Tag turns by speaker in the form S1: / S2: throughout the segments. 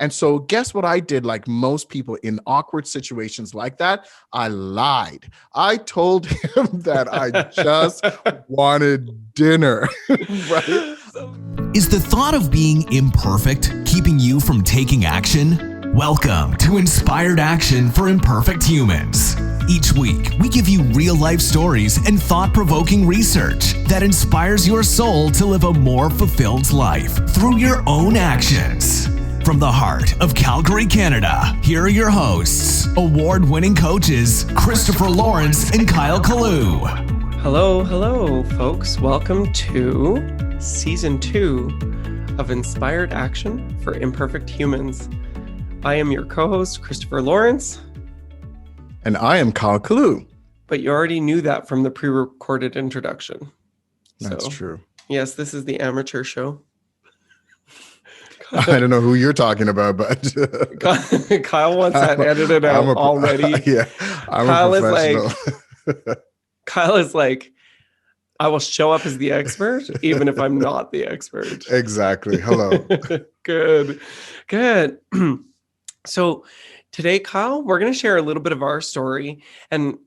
S1: And so guess what I did? Like most people in awkward situations like that, I lied. I told him that I just wanted dinner, right?
S2: Is the thought of being imperfect keeping you from taking action? Welcome to Inspired Action for Imperfect Humans. Each week, we give you real-life stories and thought-provoking research that inspires your soul to live a more fulfilled life through your own actions. From the heart of Calgary, Canada, here are your hosts, award-winning coaches Christopher Lawrence and Kyle Kalu.
S3: Hello, folks. Welcome to Season 2 of Inspired Action for Imperfect Humans. I am your co-host, Christopher Lawrence.
S1: And I am Kyle Kalu.
S3: But you already knew that from the pre-recorded introduction.
S1: That's true.
S3: Yes, this is the amateur show.
S1: I don't know who you're talking about, but
S3: Kyle wants that edited out already.
S1: Yeah, I'm a professional.
S3: Kyle is like, I will show up as the expert, even if I'm not the expert.
S1: Exactly. Hello.
S3: Good. So today, Kyle, we're going to share a little bit of our story. And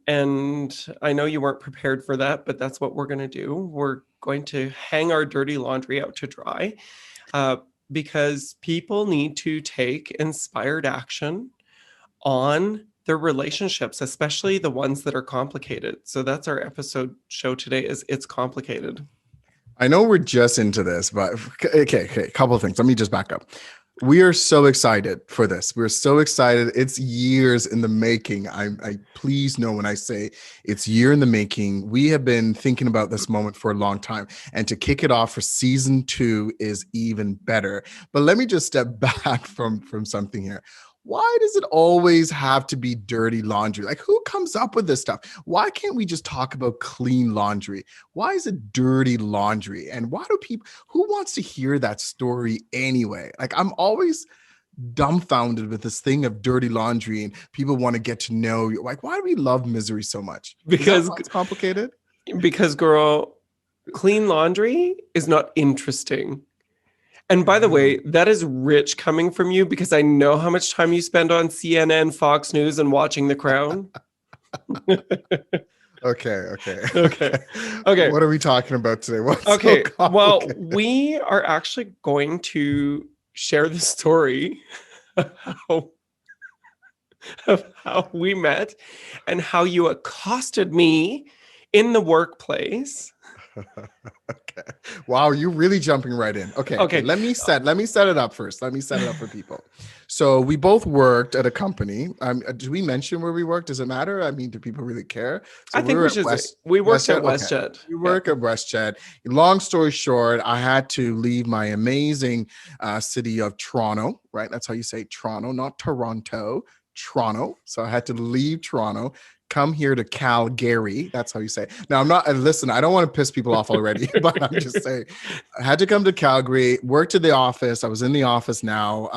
S3: I know you weren't prepared for that, but that's what we're going to do. We're going to hang our dirty laundry out to dry because people need to take inspired action on their relationships, especially the ones that are complicated. So that's our episode show today, is It's Complicated.
S1: I know we're just into this, but okay. A couple of things. Let me just back up. We are so excited for this. We're so excited. It's years in the making. I please know when I say it's year in the making. We have been thinking about this moment for a long time, and to kick it off for season 2 is even better. But let me just step back from something here. Why does it always have to be dirty laundry? Like, who comes up with this stuff? Why can't we just talk about clean laundry? Why is it dirty laundry? And why do people, who wants to hear that story anyway? Like, I'm always dumbfounded with this thing of dirty laundry, and people want to get to know you. Like, why do we love misery so much?
S3: Because
S1: it's complicated.
S3: Because, girl, clean laundry is not interesting. And by the way, that is rich coming from you, because I know how much time you spend on CNN, Fox News, and watching The Crown. Okay.
S1: What are we talking about today?
S3: Well, we are actually going to share the story of how we met and how you accosted me in the workplace.
S1: Okay. Wow, you're really jumping right in. Okay. Let me set it up first. Let me set it up for people. So we both worked at a company. Do we mention where we worked? Does it matter? I mean, do people really care? So
S3: I think we worked at WestJet.
S1: Okay. We work at WestJet. Long story short, I had to leave my amazing city of Toronto, right? That's how you say Toronto, not Toronto, Toronto. So I had to leave Toronto, come here to Calgary. That's how you say it. Now, listen, I don't want to piss people off already, but I'm just saying, I had to come to Calgary, worked at the office. I was in the office now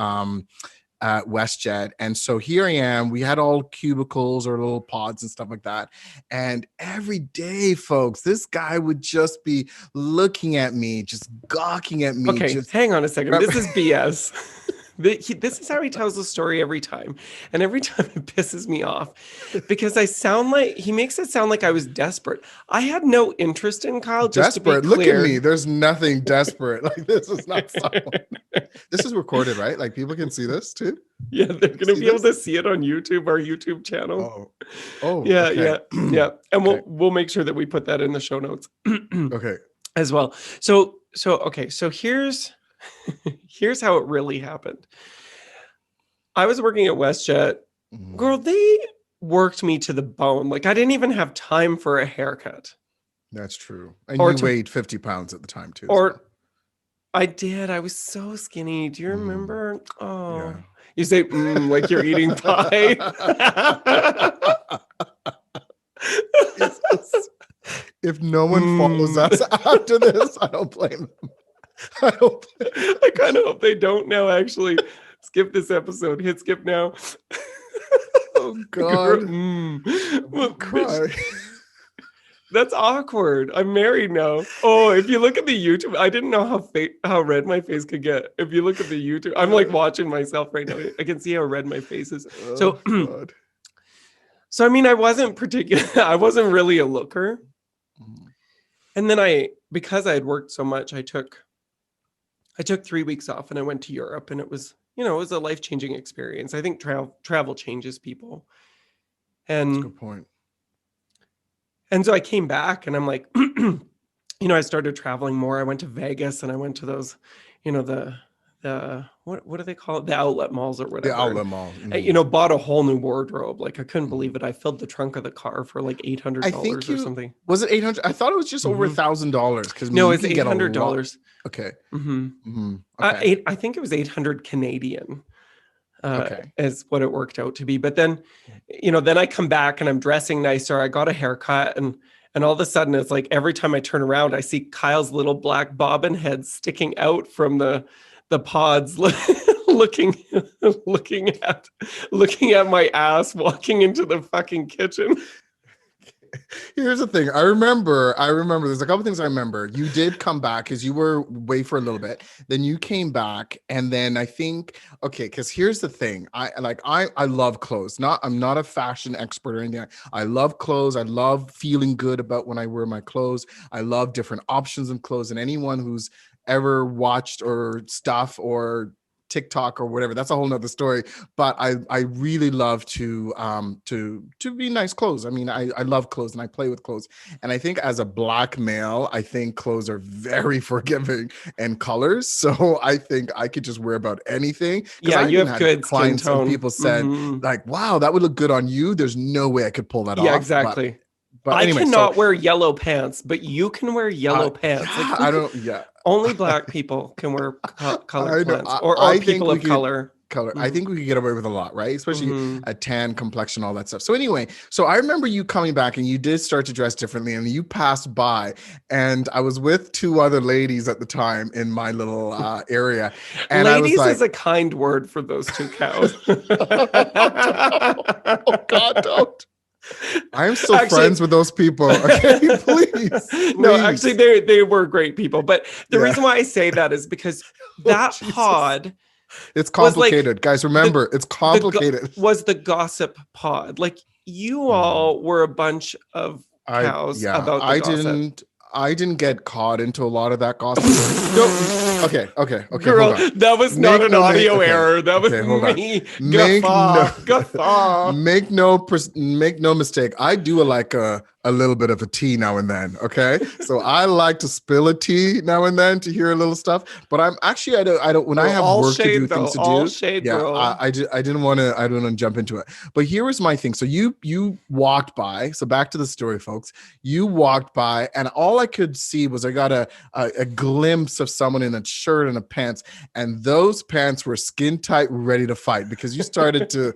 S1: at WestJet. And so here I am. We had all cubicles or little pods and stuff like that. And every day, folks, this guy would just be looking at me, just gawking at me.
S3: Okay, hang on a second. This is BS. This is how he tells the story every time. And every time it pisses me off because he makes it sound like I was desperate. I had no interest in Kyle, just
S1: desperate.
S3: To be clear.
S1: Look at me. There's nothing desperate. Like, this is not someone. This is recorded, right? Like, people can see this too?
S3: Yeah, they're going to be able to see it on YouTube, our YouTube channel.
S1: Oh,
S3: yeah,
S1: okay.
S3: yeah. And we'll make sure that we put that in the show notes.
S1: Okay.
S3: As well. So here's how it really happened. I was working at WestJet. Girl, they worked me to the bone. Like, I didn't even have time for a haircut.
S1: That's true. And you weighed 50 pounds at the time too.
S3: I did. I was so skinny. Do you remember? Oh, yeah. You say, like you're eating pie.
S1: If no one follows us after this, I don't blame them.
S3: I kind of hope they don't now, actually. Skip this episode. Hit skip now.
S1: Oh, God.
S3: Well,
S1: cry.
S3: That's awkward. I'm married now. Oh, if you look at the YouTube, I didn't know how red my face could get. If you look at the YouTube, I'm like watching myself right now. I can see how red my face is.
S1: Oh, God.
S3: So I mean, I wasn't I wasn't really a looker. And then because I had worked so much, I took 3 weeks off and I went to Europe, and it was a life-changing experience. I think travel changes people.
S1: That's a good point.
S3: And so I came back and I'm like, I started traveling more. I went to Vegas and I went to those, the what do they call it? The outlet malls or whatever.
S1: The outlet mall.
S3: Bought a whole new wardrobe. Like I couldn't believe it. I filled the trunk of the car for like $800 or something.
S1: Was it 800? I thought it was just over $1,000 because
S3: no, it's $800.
S1: Okay.
S3: Okay. I think it was 800 Canadian. Is what it worked out to be. But then, then I come back and I'm dressing nicer. I got a haircut, and all of a sudden it's like every time I turn around, I see Kyle's little black bobbin head sticking out from the pods, looking at my ass, walking into the fucking kitchen.
S1: Here's the thing. I remember there's a couple things I remember. You did come back because you were away for a little bit. Then you came back, and then I think, because here's the thing. I love clothes. I'm not a fashion expert or anything. I love clothes. I love feeling good about when I wear my clothes. I love different options of clothes, and anyone who's ever watched or stuff or TikTok or whatever, that's a whole nother story. But I really love to be nice clothes. I mean, I love clothes and I play with clothes. And I think as a Black male, I think clothes are very forgiving and colors. So I think I could just wear about anything.
S3: Yeah, you have good
S1: clients
S3: skin tone.
S1: And people said like, wow, that would look good on you. There's no way I could pull that off.
S3: Yeah, exactly. But anyway, I cannot wear yellow pants, but you can wear yellow pants.
S1: Like, I don't. Yeah.
S3: Only Black people can wear colored pants, or people of color.
S1: I think we could get away with a lot, right? Especially a tan complexion, all that stuff. So anyway, so I remember you coming back and you did start to dress differently, and you passed by, and I was with two other ladies at the time in my little area. And
S3: ladies
S1: I was like,
S3: is a kind word for those two cows.
S1: Oh God, don't. I'm still friends with those people. Okay, please.
S3: No, actually, they were great people. But the reason why I say that is because that pod.
S1: It's complicated, guys. Remember, it's complicated.
S3: Was the gossip pod. Like you all were a bunch of cows about the gossip.
S1: I didn't get caught into a lot of that gossip. Okay.
S3: Girl, that was not an audio error. That was me.
S1: Make no mistake. I do like a little bit of a tea now and then. Okay, so I like to spill a tea now and then to hear a little stuff. But I'm actually I don't when I have work to do, things to do. I didn't want to jump into it. But here was my thing. So you walked by. So back to the story, folks. You walked by, and all I could see was I got a glimpse of someone in a shirt and a pants, and those pants were skin tight, ready to fight because you started to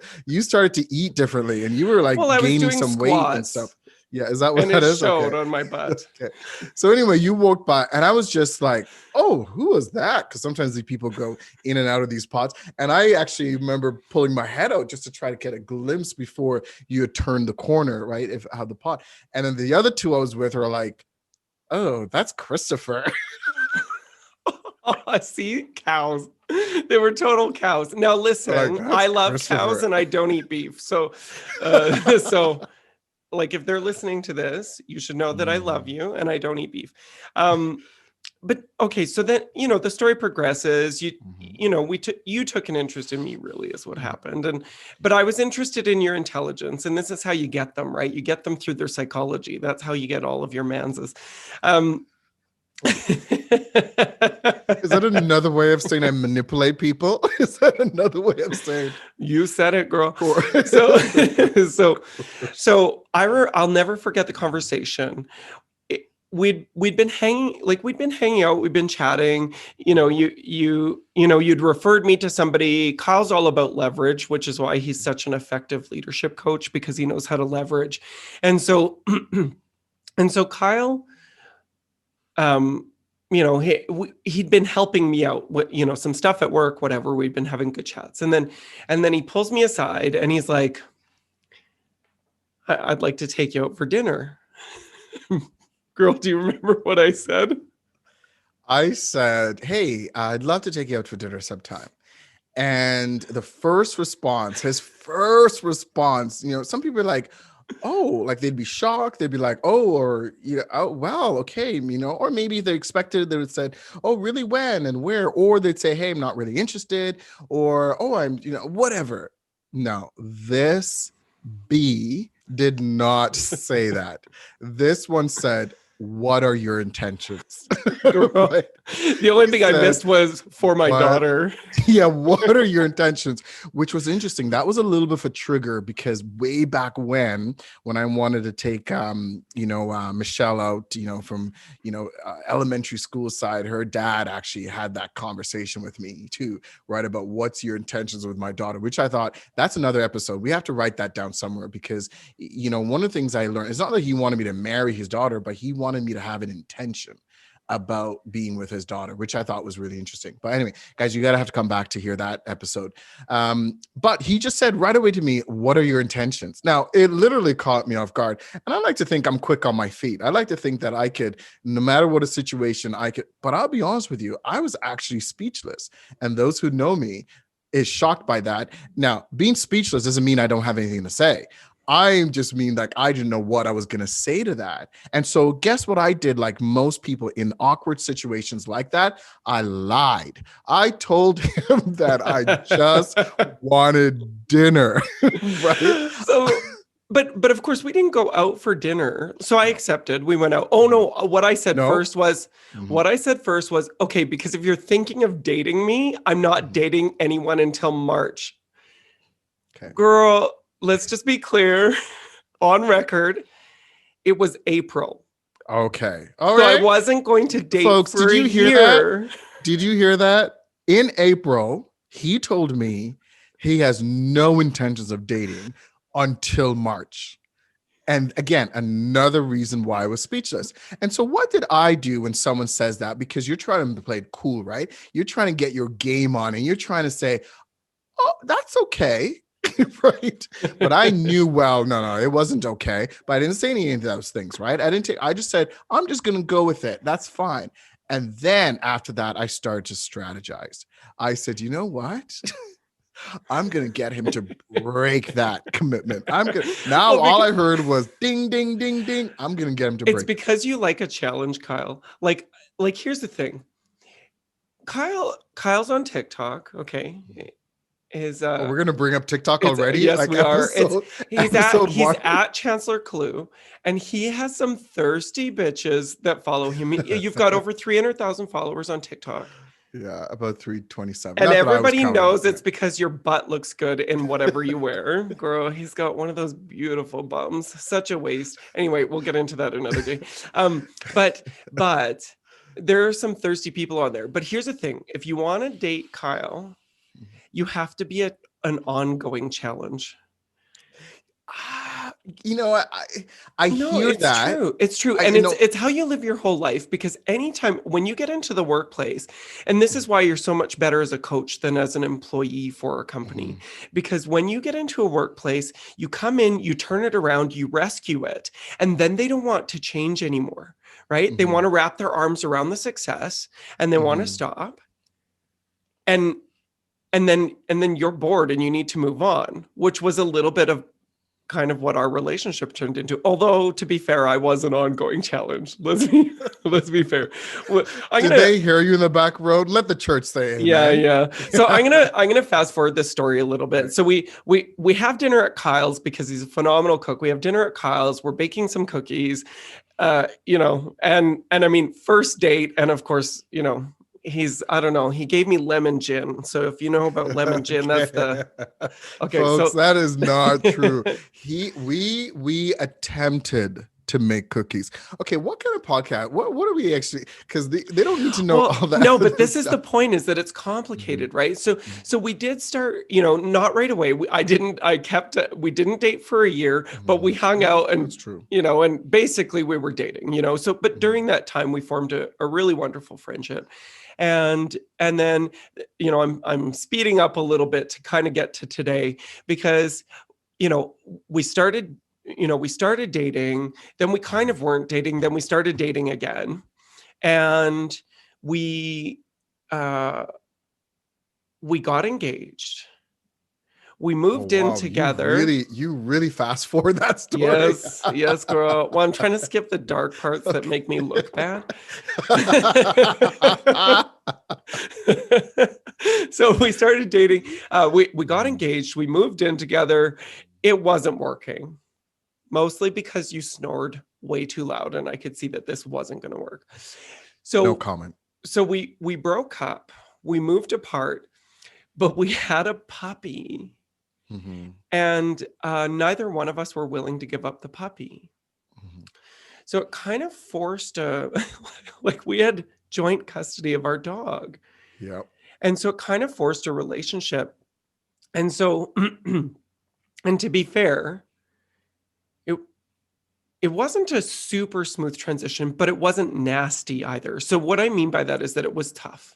S1: eat differently, and you were like gaining some weight and stuff. Yeah, is that what that is?
S3: And it showed on my butt.
S1: Okay. So anyway, you walked by, and I was just like, "Oh, who was that?" Because sometimes these people go in and out of these pods, and I actually remember pulling my head out just to try to get a glimpse before you had turned the corner, right? How the pod, and then the other two I was with are like, "Oh, that's Christopher."
S3: See, cows. They were total cows. Now listen,
S1: like,
S3: I love cows and I don't eat beef. So, so like if they're listening to this, you should know that I love you and I don't eat beef. But okay, so then the story progresses. You took an interest in me, really, is what happened. But I was interested in your intelligence, and this is how you get them, right? You get them through their psychology. That's how you get all of your manses.
S1: Is that another way of saying I manipulate people? Is that another way of saying?
S3: You said it, girl. So I'll never forget the conversation. We'd been hanging out, we'd been chatting. You'd referred me to somebody. Kyle's all about leverage, which is why he's such an effective leadership coach, because he knows how to leverage. And so Kyle, he'd been helping me out with, some stuff at work, whatever. We'd been having good chats. And then he pulls me aside and he's like, I'd like to take you out for dinner. Girl, do you remember what I said?
S1: I said, "Hey, I'd love to take you out for dinner sometime." And the first response, his first response, some people are like, "Oh," like they'd be shocked. They'd be like, "Oh," or "Oh, well, okay," or maybe they expected they would say, "Oh, really? When and where?" Or they'd say, "Hey, I'm not really interested," or "Oh, I'm," whatever. No, this B did not say that. This one said, "What are your intentions?"
S3: Girl,
S1: Right?
S3: the only
S1: He
S3: thing I
S1: said,
S3: missed was for my
S1: "What
S3: daughter.
S1: yeah, what are your intentions?" Which was interesting. That was a little bit of a trigger because way back when I wanted to take Michelle out, from elementary school side, her dad actually had that conversation with me too, right? About what's your intentions with my daughter, which I thought that's another episode. We have to write that down somewhere because one of the things I learned, it's not that he wanted me to marry his daughter, but he wanted me to have an intention about being with his daughter, which I thought was really interesting. But anyway, guys, you gotta have to come back to hear that episode. But he just said right away to me, "What are your intentions?" Now, it literally caught me off guard. And I like to think I'm quick on my feet. I like to think that I could, no matter what a situation, I could, but I'll be honest with you, I was actually speechless. And those who know me is shocked by that. Now, being speechless doesn't mean I don't have anything to say. I just mean like I didn't know what I was going to say to that. And so guess what I did, like most people in awkward situations like that? I lied. I told him that I just wanted dinner, right?
S3: So, but of course we didn't go out for dinner. So I
S1: No.
S3: accepted. We went out. Oh no, what I said
S1: No.
S3: first was okay, because if you're thinking of dating me, I'm not dating anyone until March.
S1: Okay.
S3: Girl, let's just be clear on record. It was April.
S1: Okay. All
S3: So
S1: right.
S3: I wasn't going to date
S1: Folks,
S3: for
S1: did
S3: a
S1: you hear
S3: year.
S1: that? Did you hear that? In April, he told me he has no intentions of dating until March. And again, another reason why I was speechless. And so what did I do when someone says that? Because you're trying to play it cool, right? You're trying to get your game on and you're trying to say, "Oh, that's okay." Right. But I knew, well, no, it wasn't okay. But I didn't say any of those things, right? I just said, I'm just going to go with it. That's fine. And then after that, I started to strategize. I said, you know what? I'm going to get him to break that commitment. Now
S3: Well,
S1: all I heard was ding, ding, ding, ding. I'm going to get him to
S3: it's
S1: break it.
S3: because you like a challenge, Kyle. Like here's the thing. Kyle's on TikTok, okay? Is
S1: Oh, we're going to bring up TikTok
S3: it's
S1: already?
S3: yes,
S1: Like
S3: we are.
S1: episode
S3: He's
S1: one?
S3: at Chancellor Clue, and he has some thirsty bitches that follow him. You've got over 300,000 followers on TikTok.
S1: Yeah, about 327.
S3: And
S1: Not that I was
S3: everybody
S1: counting.
S3: knows
S1: Yeah.
S3: it's because your butt looks good in whatever you wear. Girl, he's got one of those beautiful bums. Such a waste. Anyway, we'll get into that another day. But there are some thirsty people on there. But here's the thing. If you want to date Kyle, you have to be an ongoing challenge.
S1: I
S3: No,
S1: hear
S3: it's
S1: that.
S3: true. It's true.
S1: I
S3: And
S1: know.
S3: it's how you live your whole life, because anytime when you get into the workplace, and this is why you're so much better as a coach than as an employee for a company, because when you get into a workplace, you come in, you turn it around, you rescue it, and then they don't want to change anymore, right? They want to wrap their arms around the success and they want to stop. And then you're bored and you need to move on, which was a little bit of kind of what our relationship turned into. Although, to be fair, I was an ongoing challenge. Let's be fair.
S1: Did they hear you in the back road? Let the church say amen.
S3: Yeah. So I'm gonna fast forward this story a little bit. Right. So we have dinner at Kyle's because he's a phenomenal cook. We have dinner at Kyle's. We're baking some cookies, and I mean, first date, and of course, I don't know, he gave me lemon gin. So if you know about lemon gin, that's okay.
S1: Folks,
S3: so
S1: that is not true. We attempted to make cookies. Okay, what kind of podcast? What are we actually? Because they don't need to know all that.
S3: No, but this is the point: is that it's complicated, right? So we did start, not right away. We didn't date for a year, but we hung out, and
S1: that's true.
S3: And basically we were dating, So, but during that time, we formed a really wonderful friendship. And then, I'm speeding up a little bit to kind of get to today because, we started we started dating, then we kind of weren't dating, then we started dating again. And we got engaged. We moved in together.
S1: You really fast forward that story.
S3: Yes, girl. Well, I'm trying to skip the dark parts that make me look bad. So we started dating. We got engaged. We moved in together. It wasn't working, mostly because you snored way too loud, and I could see that this wasn't going to work. So
S1: no comment.
S3: So we broke up. We moved apart, but we had a puppy. Mm-hmm. And neither one of us were willing to give up the puppy. Mm-hmm. So it kind of forced like we had joint custody of our dog.
S1: Yep.
S3: And so it kind of forced a relationship. And so, and to be fair, it wasn't a super smooth transition, but it wasn't nasty either. So what I mean by that is that it was tough.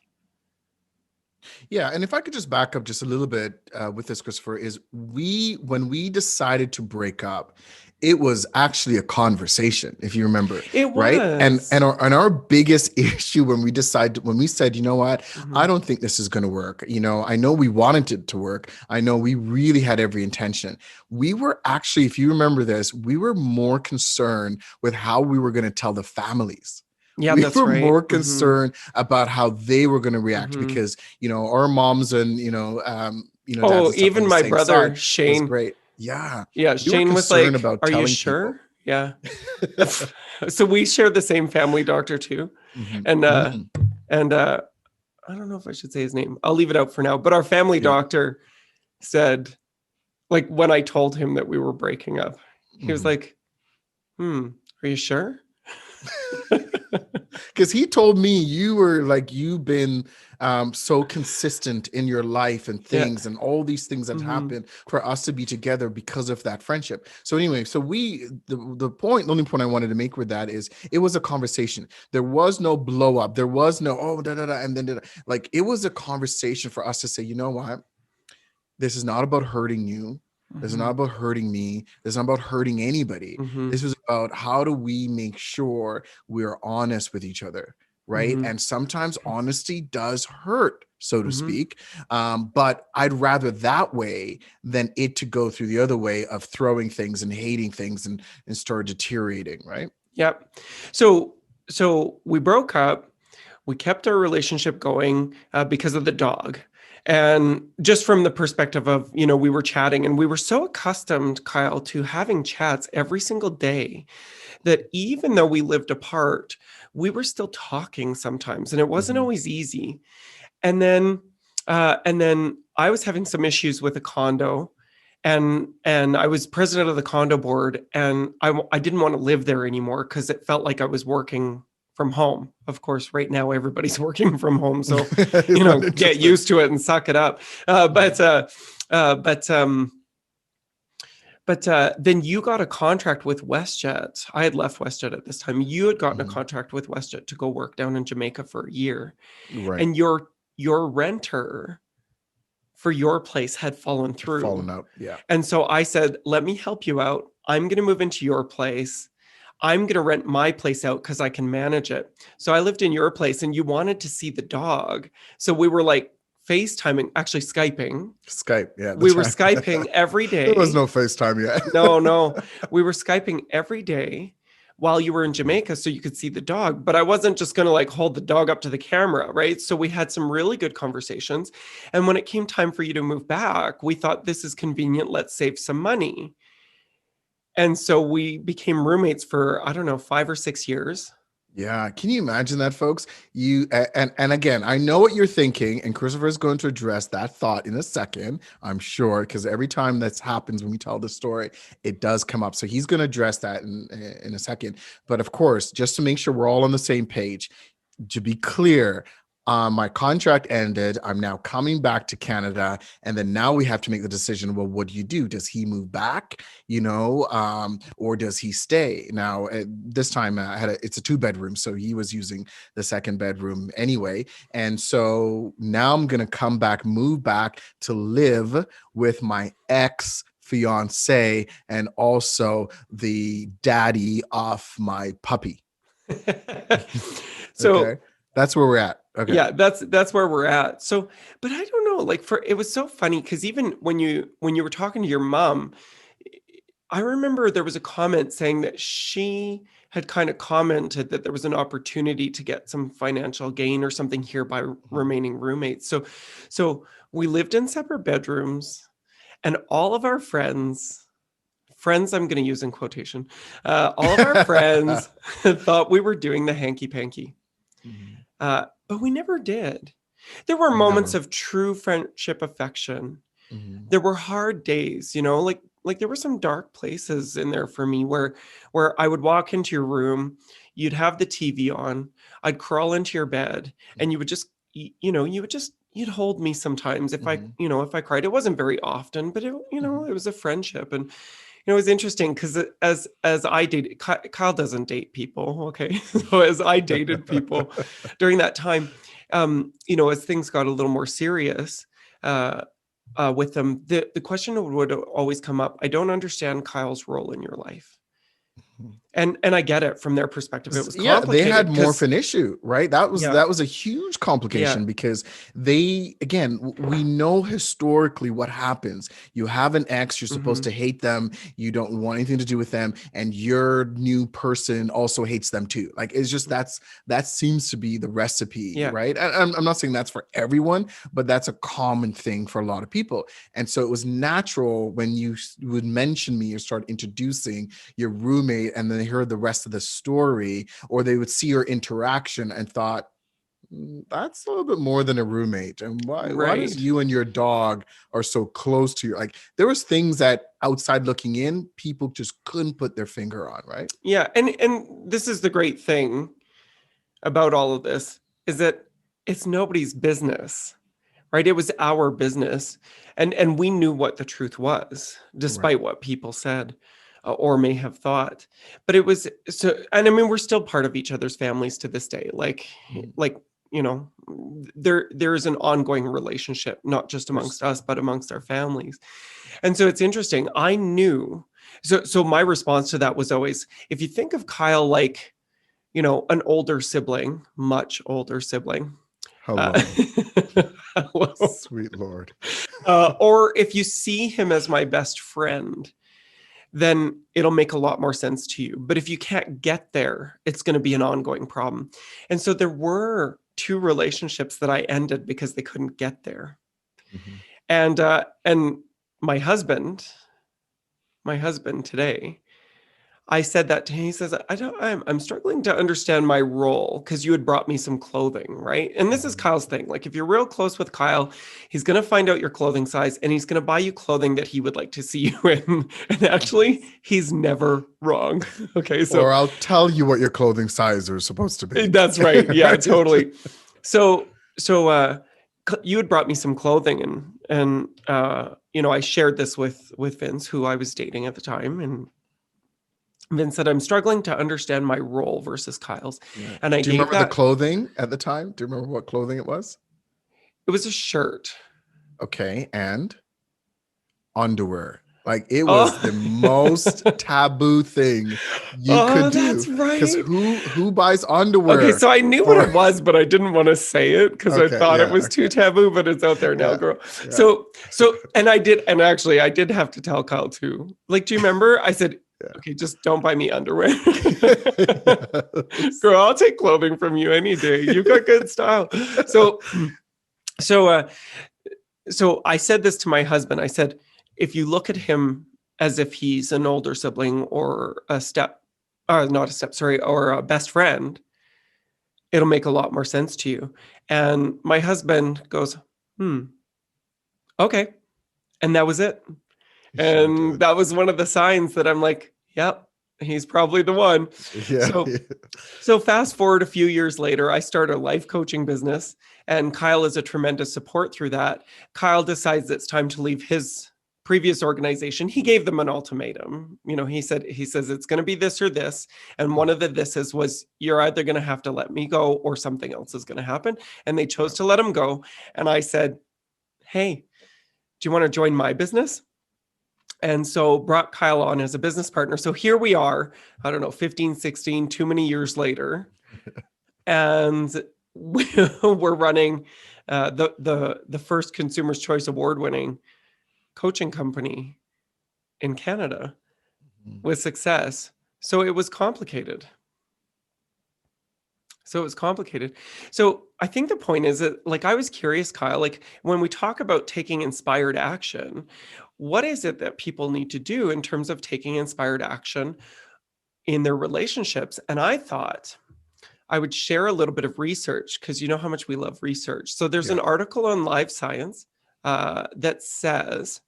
S1: Yeah, and if I could just back up just a little bit with this, Christopher, is when we decided to break up, it was actually a conversation, if you remember.
S3: It was.
S1: Right? And our biggest issue when we said, you know what, mm-hmm. I don't think this is going to work. I know we wanted it to work. I know we really had every intention. We were actually, if you remember this, we were more concerned with how we were going to tell the families.
S3: Yeah,
S1: we
S3: that's
S1: were
S3: right.
S1: more concerned mm-hmm. about how they were going to react mm-hmm. because our moms and
S3: even my brother Shane
S1: was great. Yeah,
S3: Shane was like, "Are you sure?" People. Yeah. So we share the same family doctor too, mm-hmm. and I don't know if I should say his name. I'll leave it out for now. But our family doctor said, like, when I told him that we were breaking up, he was like, "Are you sure?"
S1: Because he told me you've been so consistent in your life and things and all these things that mm-hmm. happened for us to be together because of that friendship. So anyway, so the only point I wanted to make with that is it was a conversation. There was no blow up. There was no, and then like it was a conversation for us to say, you know what? This is not about hurting you. This is not about hurting me. This is not about hurting anybody. Mm-hmm. This is about how do we make sure we're honest with each other, right? Mm-hmm. And sometimes honesty does hurt, so to mm-hmm. speak. But I'd rather that way than it to go through the other way of throwing things and hating things and start deteriorating, right?
S3: Yep. So we broke up. We kept our relationship going because of the dog. And just from the perspective of, we were chatting and we were so accustomed, Kyle, to having chats every single day that even though we lived apart, we were still talking sometimes and it wasn't mm-hmm. always easy. And then I was having some issues with a condo and I was president of the condo board and I didn't want to live there anymore because it felt like I was working from home. Of course, right now everybody's working from home, so get used to it and suck it up. But then you got a contract with WestJet. I had left WestJet at this time. You had gotten mm-hmm. a contract with WestJet to go work down in Jamaica for a year, right? And your renter for your place had fallen
S1: out, yeah.
S3: And so I said, "Let me help you out. I'm going to move into your place. I'm going to rent my place out because I can manage it." So I lived in your place and you wanted to see the dog. So we were like FaceTiming, actually Skyping.
S1: Skype, yeah.
S3: We were Skyping every day.
S1: There was no FaceTime yet.
S3: No. We were Skyping every day while you were in Jamaica so you could see the dog. But I wasn't just going to like hold the dog up to the camera, right? So we had some really good conversations. And when it came time for you to move back, we thought this is convenient. Let's save some money. And so we became roommates for, 5 or 6 years.
S1: Yeah. Can you imagine that, folks? And again, I know what you're thinking, and Christopher is going to address that thought in a second, I'm sure, because every time that happens when we tell the story, it does come up. So he's going to address that in a second. But of course, just to make sure we're all on the same page, to be clear, my contract ended. I'm now coming back to Canada. And then now we have to make the decision. Well, what do you do? Does he move back, or does he stay? Now, this time it's a 2-bedroom. So he was using the second bedroom anyway. And so now I'm going to move back to live with my ex fiance and also the daddy of my puppy.
S3: So
S1: Okay. That's where we're at. Okay.
S3: yeah, that's where we're at. So, but I don't know, like it was so funny because even when you were talking to your mom, I remember there was a comment saying that she had kind of commented that there was an opportunity to get some financial gain or something here by remaining roommates. So we lived in separate bedrooms, and all of our friends I'm going to use in quotation, all of our friends thought we were doing the hanky panky.
S1: Mhm.
S3: But we never did. There were moments
S1: Never.
S3: of true friendship, affection.
S1: Mhm.
S3: There were hard days, like there were some dark places in there for me where I would walk into your room, you'd have the TV on, I'd crawl into your bed, and you would just, you'd hold me sometimes if
S1: Mhm.
S3: if I cried. It wasn't very often, but
S1: Mhm.
S3: it was a friendship. And it was interesting because as I dated, Kyle doesn't date people, okay? So as I dated people during that time, as things got a little more serious with them, the question would always come up. I don't understand Kyle's role in your life, and I get it from their perspective. It was
S1: Yeah, they had
S3: complicated
S1: more of
S3: because
S1: an issue, right? That was
S3: yeah,
S1: that was a huge
S3: yeah,
S1: complication because they, again, we know historically what happens. You have an ex, you're supposed
S3: hmm
S1: to hate them, you don't want anything to do with them, and your new person also hates them too. Like it's just that seems to be the recipe,
S3: yeah,
S1: right? And I'm not saying that's for everyone, but that's a common thing for a lot of people. And so it was natural when you would mention me or start introducing your roommate, and then they heard the rest of the story, or they would see your interaction and thought, that's a little bit more than a roommate. And why does
S3: right.
S1: you and your dog are so close to you? Like there was things that outside looking in, people just couldn't put their finger on, right?
S3: Yeah, and this is the great thing about all of this is that it's nobody's business, right? It was our business, and we knew what the truth was,
S1: Right.
S3: despite what people said or may have thought. But it was so, and I mean, we're still part of each other's families to this day.
S1: Mhm.
S3: Like you know, there is an ongoing relationship, not just
S1: There's
S3: amongst us, but amongst our families. And so it's interesting. I knew. So my response to that was always, if you think of Kyle like an older sibling, much older sibling. Uh,
S1: hello,
S3: hello.
S1: sweet Lord.
S3: Or if you see him as my best friend, then it'll make a lot more sense to you. But if you can't get there, it's going to be an ongoing problem. And so there were two relationships that I ended because they couldn't get there.
S1: Mhm.
S3: And my husband, today, I said that to him. He says, I'm struggling to understand my role because you had brought me some clothing, right? And this is
S1: Mhm.
S3: Kyle's thing. Like, if you're real close with Kyle, he's going to find out your clothing size and he's going to buy you clothing that he would like to see you in. And actually, he's never wrong. Okay. So
S1: Or I'll tell you what your clothing size are supposed to be.
S3: that's right. Yeah,
S1: Right?
S3: totally. So you had brought me some clothing and I shared this with Vince, who I was dating at the time, and Vince said, I'm struggling to understand my role versus Kyle's.
S1: Yeah.
S3: And I
S1: Do you
S3: gave
S1: remember the
S3: that,
S1: clothing at the time? Do you remember what clothing it was?
S3: it was a shirt.
S1: Okay. And underwear. Like it was
S3: Oh,
S1: the most taboo thing you could
S3: oh, that's
S1: do. Because
S3: right.
S1: who buys
S3: Okay,
S1: underwear
S3: so I knew what
S1: for
S3: it was, but I didn't want to say it because I
S1: okay,
S3: thought it
S1: yeah,
S3: was too
S1: okay.
S3: taboo, but it's out there now,
S1: Yeah,
S3: girl.
S1: yeah,
S3: And and actually I did have to tell Kyle too. Like, do you remember? I said,
S1: yeah.
S3: okay, just don't buy me underwear.
S1: Yes.
S3: Girl, I'll take clothing from you any day. You've got good style. So, so, uh, so I said this to my husband. I said, if you look at him as if he's an older sibling or not a step, sorry, or a best friend, it'll make a lot more sense to you. And my husband goes, okay. And that was it.
S1: You sure
S3: And
S1: did.
S3: that was one of the signs that I'm like, yep, he's probably the one.
S1: Yeah,
S3: So
S1: yeah.
S3: So fast forward a few years later, I start a life coaching business, and Kyle is a tremendous support through that. Kyle decides it's time to leave his previous organization. He gave them an ultimatum. He says it's going to be this or this, and one of the thises was, you're either going to have to let me go or something else is going to happen. And they chose to let him go. And I said, hey, do you want to join my business? And so brought Kyle on as a business partner. So here we are, I don't know, 15, 16, too many years later. And we're running the first Consumers Choice Award winning coaching company in Canada with success. So it was complicated. So I think the point is that, like, I was curious, Kyle, like when we talk about taking inspired action, what is it that people need to do in terms of taking inspired action in their relationships? And I thought I would share a little bit of research, because you know how much we love research. So there's an article on Live Science that says,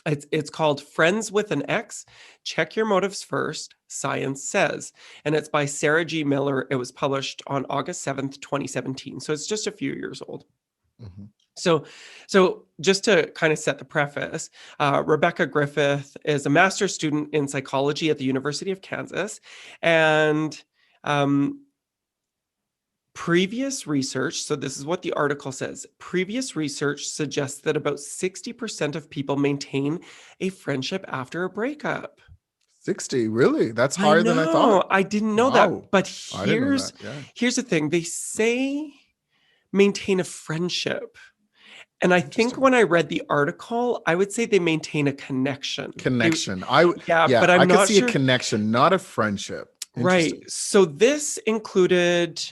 S3: it's called Friends with an X, Check Your Motives First, Science Says. And it's by Sarah G. Miller. It was published on August 7th, 2017. So it's just a few years old. Mm-hmm. So just to kind of set the preface, Rebecca Griffith is a master's student in psychology at the University of Kansas. And previous research, so this is what the article says, previous research suggests that about 60% of people maintain a friendship after a breakup.
S1: 60, really? That's higher than I thought.
S3: I didn't know that. But here's the thing. They say maintain a friendship. And I think when I read the article, I would say they maintain a connection.
S1: But I'm
S3: not
S1: could see a connection, not a friendship.
S3: Right. So this included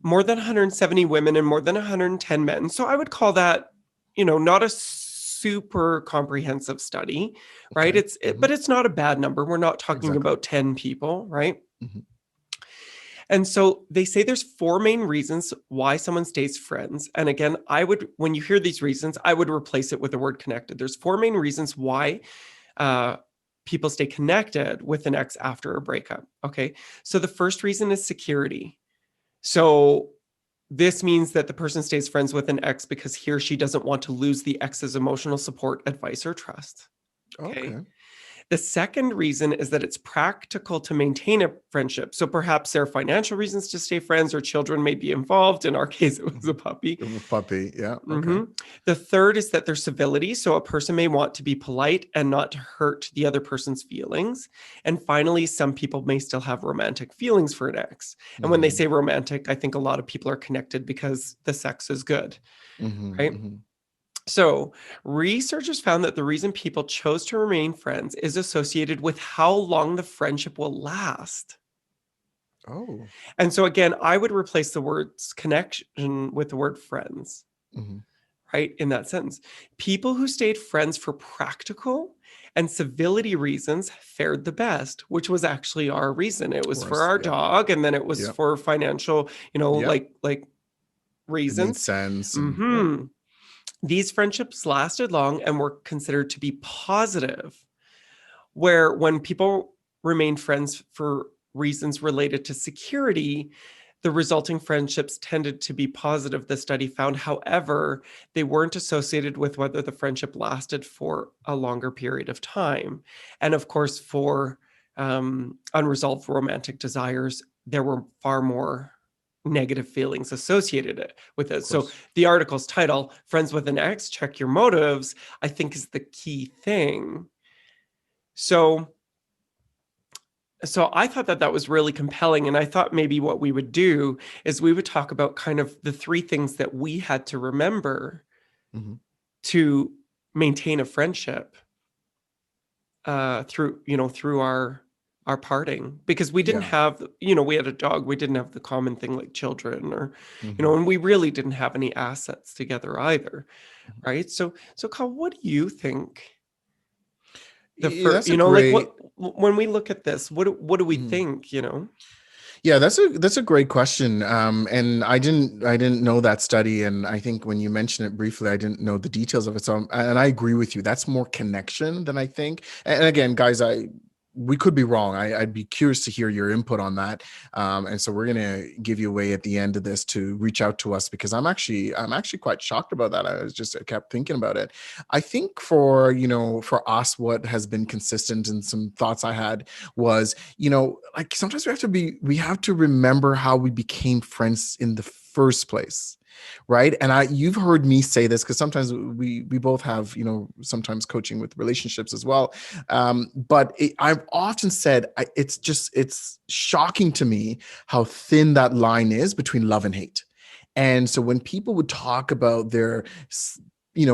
S3: more than 170 women and more than 110 men. So I would call that, not a super comprehensive study, right? But it's not a bad number. We're not talking about 10 people, right? Mm-hmm. And so they say there's 4 main reasons why someone stays friends. And again, when you hear these reasons, I would replace it with the word connected. There's 4 main reasons why people stay connected with an ex after a breakup. Okay. So the first reason is security. So this means that the person stays friends with an ex because he or she doesn't want to lose the ex's emotional support, advice, or trust. Okay. The second reason is that it's practical to maintain a friendship. So perhaps there are financial reasons to stay friends, or children may be involved. In our case, it was a puppy.
S1: Yeah. Okay.
S3: Mm-hmm. The third is that there's civility. So a person may want to be polite and not to hurt the other person's feelings. And finally, some people may still have romantic feelings for an ex. And when they say romantic, I think a lot of people are connected because the sex is good, right? Mm-hmm. So researchers found that the reason people chose to remain friends is associated with how long the friendship will last.
S1: Oh.
S3: And so again, I would replace the words connection with the word friends, right? In that sentence, people who stayed friends for practical and civility reasons fared the best, which was actually our reason. It was for our dog, and then it was for financial, like reasons.
S1: It made sense.
S3: Mm-hmm. These friendships lasted long and were considered to be positive, where when people remained friends for reasons related to security, the resulting friendships tended to be positive, the study found. However, they weren't associated with whether the friendship lasted for a longer period of time. And of course, for unresolved romantic desires, there were far more negative feelings associated with it. So the article's title, Friends with an Ex, Check Your Motives, I think is the key thing. So I thought that was really compelling. And I thought maybe what we would do is we would talk about kind of the 3 things that we had to remember to maintain a friendship through our parting, because we didn't have, we had a dog. We didn't have the common thing like children or, and we really didn't have any assets together either. Right. So Kyle, what do you think? When we look at this, what do we think,
S1: Yeah, that's a great question. And I didn't know that study. And I think when you mentioned it briefly, I didn't know the details of it. So, and I agree with you. That's more connection than I think. And again, guys, we could be wrong. I'd be curious to hear your input on that. And so we're going to give you a way at the end of this to reach out to us, because I'm actually quite shocked about that. I kept thinking about it. I think for us, what has been consistent and some thoughts I had was, like sometimes we have to remember how we became friends in the first place. right? And you've heard me say this because sometimes we both have, sometimes coaching with relationships as well. But I've often said it's shocking to me how thin that line is between love and hate. And so when people would talk about their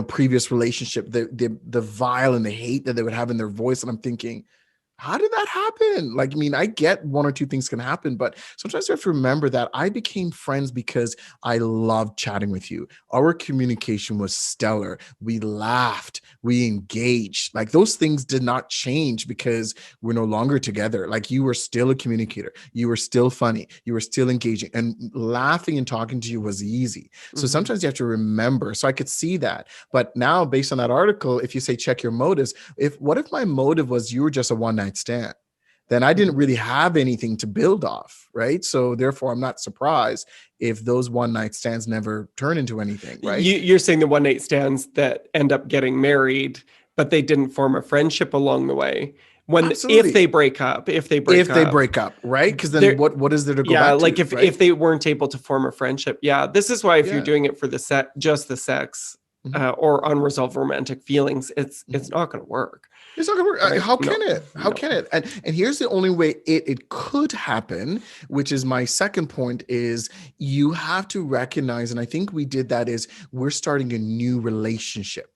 S1: previous relationship, the vile and the hate that they would have in their voice, and I'm thinking, how did that happen? Like, I mean, I get one or two things can happen, but sometimes you have to remember that I became friends because I loved chatting with you. Our communication was stellar. We laughed, we engaged. Like, those things did not change because we're no longer together. Like, you were still a communicator. You were still funny. You were still engaging, and laughing and talking to you was easy. So sometimes you have to remember. So I could see that. But now, based on that article, if you say check your motives, what if my motive was you were just a one night stand, then I didn't really have anything to build off, right? So therefore, I'm not surprised if those one night stands never turn into anything, right?
S3: You're saying the one night stands that end up getting married, but they didn't form a friendship along the way.
S1: Absolutely.
S3: If they break up,
S1: right? Because then what is there to go back to?
S3: Like if
S1: right?
S3: if they weren't able to form a friendship, this is why if you're doing it for just the sex or unresolved romantic feelings, it's not going to work.
S1: It's not gonna work.
S3: Right?
S1: How can it? How can it? And here's the only way it could happen, which is my second point, is you have to recognize, and I think we did that, is we're starting a new relationship.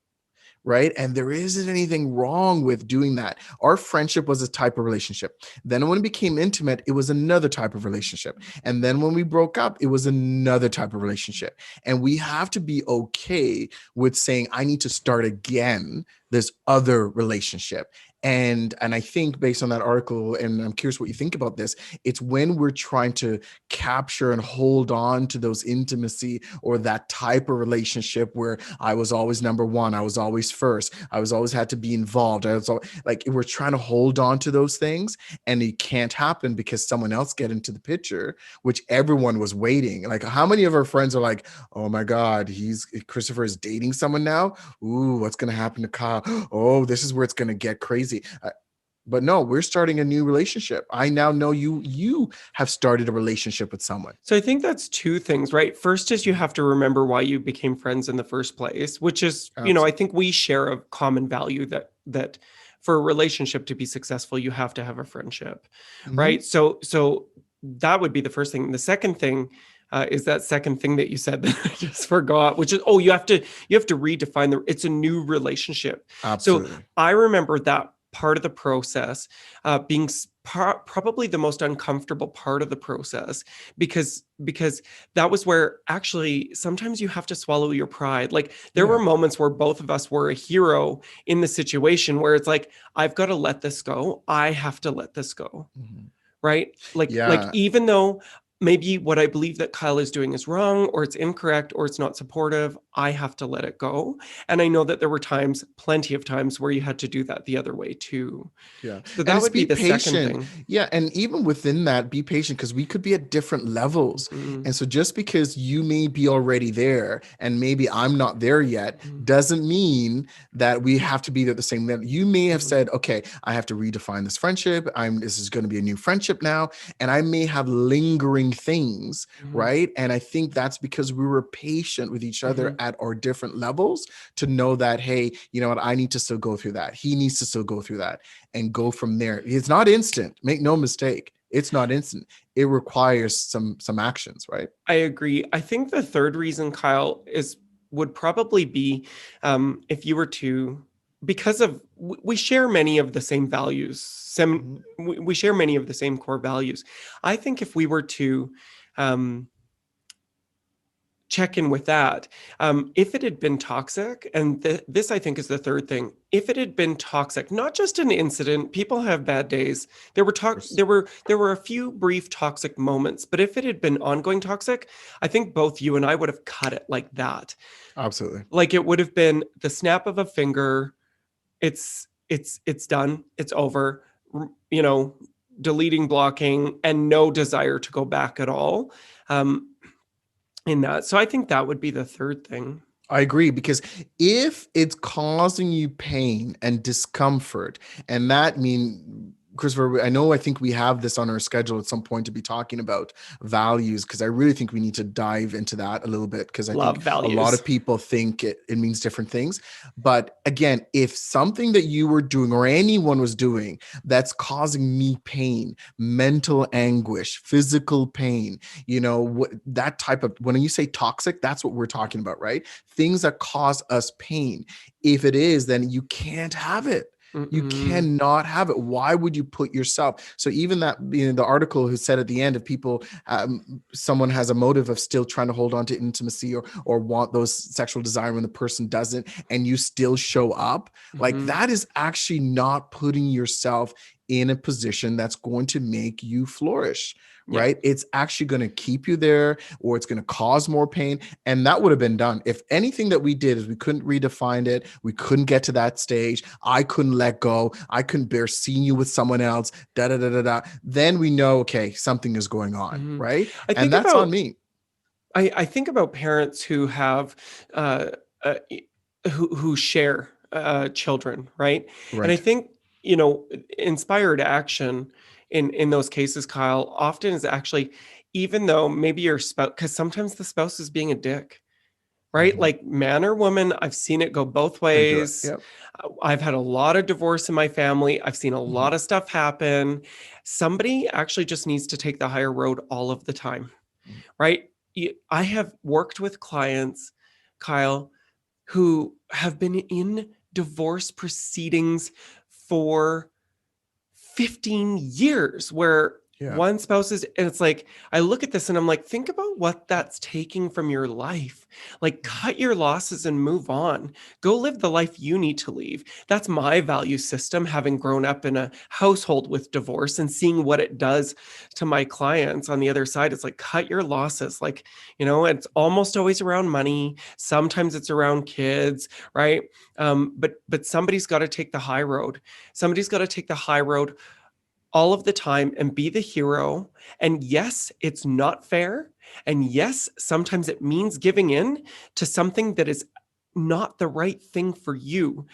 S1: Right. And there isn't anything wrong with doing that. Our friendship was a type of relationship. Then when it became intimate, it was another type of relationship. And then when we broke up, it was another type of relationship. And we have to be okay with saying, I need to start again this other relationship. And I think based on that article, and I'm curious what you think about this, it's when we're trying to capture and hold on to those intimacy or that type of relationship where I was always number one, I was always first, I was always had to be involved. I was like, we're trying to hold on to those things, and it can't happen because someone else get into the picture, which everyone was waiting. Like, how many of our friends are like, oh my God, Christopher is dating someone now? Ooh, what's going to happen to Kyle? Oh, this is where it's going to get crazy. But no, we're starting a new relationship. I now know you have started a relationship with someone.
S3: So I think that's two things, right? First is you have to remember why you became friends in the first place, which is, I think we share a common value that for a relationship to be successful, you have to have a friendship, right? So that would be the first thing. The second thing is that second thing that you said that I just forgot, which is, you have to redefine it's a new relationship.
S1: Absolutely.
S3: So I remember that part of the process being probably the most uncomfortable part of the process, because that was where actually sometimes you have to swallow your pride. Like there were moments where both of us were a hero in the situation where it's like, I've got to let this go. I have to let this go. Right? Like even though maybe what I believe that Kyle is doing is wrong, or it's incorrect, or it's not supportive, I have to let it go. And I know that there were plenty of times where you had to do that the other way too.
S1: Yeah.
S3: So that would be the
S1: patient.
S3: second thing.
S1: Yeah. And even within that, be patient, because we could be at different levels. And so just because you may be already there and maybe I'm not there yet, doesn't mean that we have to be at the same level. You may have said, okay, I have to redefine this friendship. This is going to be a new friendship now. And I may have lingering things, right? And I think that's because we were patient with each other at our different levels to know that, hey, you know what, I need to still go through that. He needs to still go through that, and go from there. It's not instant. Make no mistake. It's not instant. It requires some actions, right?
S3: I agree. I think the third reason, Kyle, would probably be if you were to, because of we share many of the same values. We share many of the same core values. I think if we were to check in with that, if it had been toxic, and this I think is the third thing, if it had been toxic, not just an incident, people have bad days. There were a few brief toxic moments, but if it had been ongoing toxic, I think both you and I would have cut it like that.
S1: Absolutely.
S3: Like it would have been the snap of a finger. It's done. It's over. Deleting, blocking, and no desire to go back at all. In that. So I think that would be the third thing.
S1: I agree, because if it's causing you pain and discomfort, and that Christopher, I think we have this on our schedule at some point to be talking about values, because I really think we need to dive into that a little bit, because I
S3: Love
S1: think a lot
S3: values.
S1: of people think it means different things. But again, if something that you were doing or anyone was doing that's causing me pain, mental anguish, physical pain, that type of, when you say toxic, that's what we're talking about, right? Things that cause us pain. If it is, then you can't have it. You
S3: Mm-mm.
S1: cannot have it. Why would you put yourself? So even that, the article who said at the end, if people, someone has a motive of still trying to hold on to intimacy or want those sexual desire when the person doesn't, and you still show up, like
S3: Mhm.
S1: that is actually not putting yourself in a position that's going to make you flourish.
S3: Yeah.
S1: Right? It's actually going to keep you there, or it's going to cause more pain. And that would have been done. If anything that we did is we couldn't redefine it, we couldn't get to that stage, I couldn't let go, I couldn't bear seeing you with someone else, then we know, okay, something is going on,
S3: Mhm.
S1: right?
S3: I
S1: And
S3: think
S1: that's on
S3: about
S1: me.
S3: I think about parents who have uh, uh, who share children, right? And I
S1: Right.
S3: think inspired action in those cases, Kyle, often is actually, even though maybe your spouse, because sometimes the spouse is being a dick, right?
S1: Mhm.
S3: Like man or woman, I've seen it go both
S1: They do it.
S3: ways.
S1: Yep.
S3: I've had a lot of divorce in my family. I've seen a
S1: Mhm.
S3: lot of stuff happen. Somebody actually just needs to take the higher road all of the time, right? I have worked with clients, Kyle, who have been in divorce proceedings for 15 years, where
S1: Yeah.
S3: one spouse is, and it's like, I look at this and I'm like, think about what that's taking from your life. Like, cut your losses and move on. Go live the life you need to live. That's my value system, having grown up in a household with divorce and seeing what it does to my clients on the other side. It's like, cut your losses. Like, it's almost always around money. Sometimes it's around kids, right? But somebody's got to take the high road. Somebody's got to take the high road all of the time and be the hero. And yes, it's not fair. And yes, sometimes it means giving in to something that is not the right thing for you.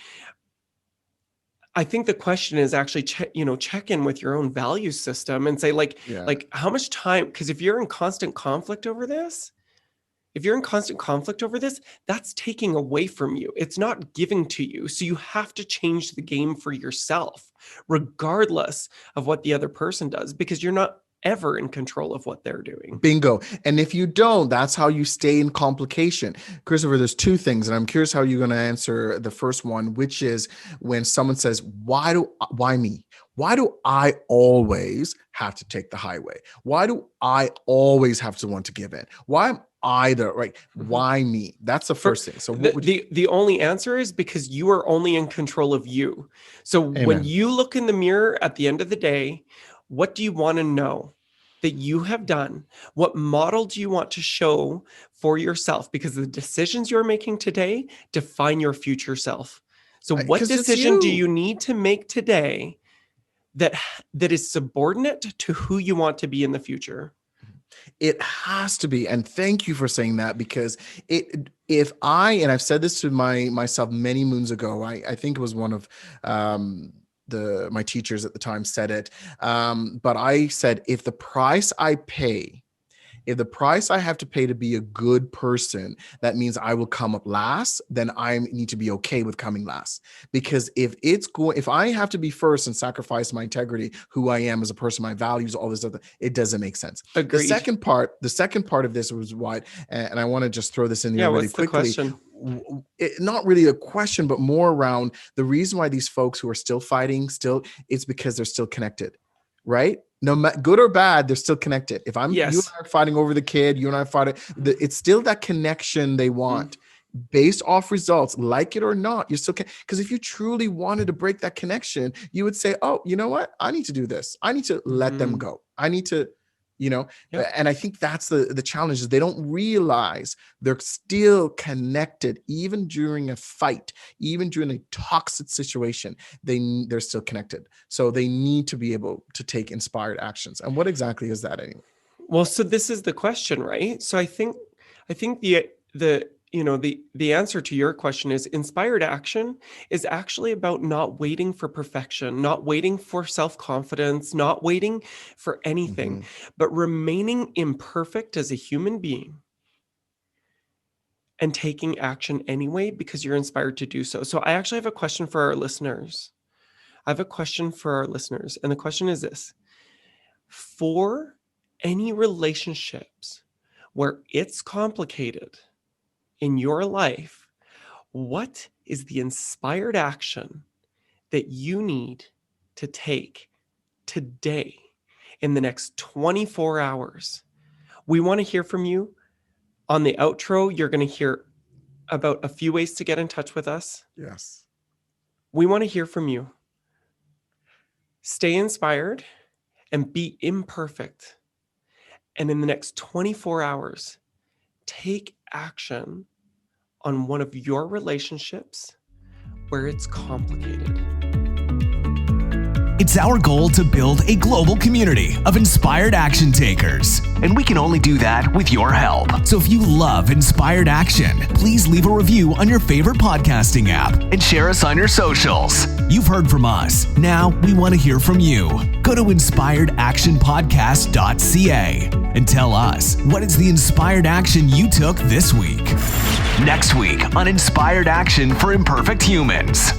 S3: I think the question is actually check in with your own value system and say
S1: Yeah.
S3: like how much time, because if you're in constant conflict over this, that's taking away from you. It's not giving to you. So you have to change the game for yourself, regardless of what the other person does, because you're not ever in control of what they're doing.
S1: Bingo. And if you don't, that's how you stay in complication. Christopher, there's two things, and I'm curious how you're going to answer the first one, which is when someone says, why me? Why do I always have to take the highway? Why do I always have to want to give in? Why am I the right?
S3: Mhm.
S1: Why me? That's the
S3: For
S1: first thing. So
S3: the,
S1: what would you?
S3: the only answer is because you are only in control of you. So when
S1: Amen.
S3: you look in the mirror at the end of the day, what do you want to know that you have done? What model do you want to show for yourself? Because the decisions you're making today define your future self. So what
S1: Because it's
S3: decision do
S1: you.
S3: you need to make today that that is subordinate to who you want to be in the future?
S1: It has to be. And thank you for saying that, because and I've said this to myself many moons ago. I think it was one of my teachers at the time said it. But I said, if the price I have to pay to be a good person, that means I will come up last, then I need to be okay with coming last. Because if I have to be first and sacrifice my integrity, who I am as a person, my values, all this other, it doesn't make sense. The
S3: Agreed.
S1: second part of this was what, and I want to just throw this in
S3: Yeah,
S1: here really
S3: what's the
S1: quickly.
S3: question?
S1: Not really a question, but more around the reason why these folks who are still fighting, it's because they're still connected, right? No matter good or bad, they're still connected. If you and
S3: Yes.
S1: I are fighting over the kid, you and I are fighting, it's still that connection they
S3: Mm,
S1: want based off results, like it or not. You're still, because if you truly wanted to break that connection, you would say, oh, you know what? I need to do this. I need to let them
S3: mhm.
S1: go. I need to,
S3: Yep.
S1: and I think that's the challenge, is they don't realize they're still connected, even during a fight, even during a toxic situation. They're still connected, so they need to be able to take inspired actions. And what exactly is that anyway?
S3: Well, so this is the question, right? So I think the the answer to your question is inspired action is actually about not waiting for perfection, not waiting for self-confidence, not waiting for anything, but remaining imperfect as a human being and taking action anyway because you're inspired to do so. So I actually have a question for our listeners. And the question is this: for any relationships where it's complicated in your life, what is the inspired action that you need to take today in the next 24 hours? We want to hear from you. On the outro, you're going to hear about a few ways to get in touch with us.
S1: Yes.
S3: We want to hear from you. Stay inspired and be imperfect. And in the next 24 hours, take action on one of your relationships where it's complicated.
S2: It's our goal to build a global community of inspired action takers, and we can only do that with your help. So if you love inspired action, please leave a review on your favorite podcasting app and share us on your socials. You've heard from us. Now we want to hear from you. Go to inspiredactionpodcast.ca and tell us, what is the inspired action you took this week? Next week on Inspired Action for Imperfect Humans.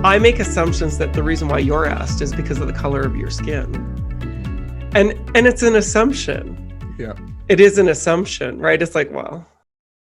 S3: I make assumptions that the reason why you're asked is because of the color of your skin. And it's an assumption.
S1: Yeah.
S3: It is an assumption, right? It's like, well,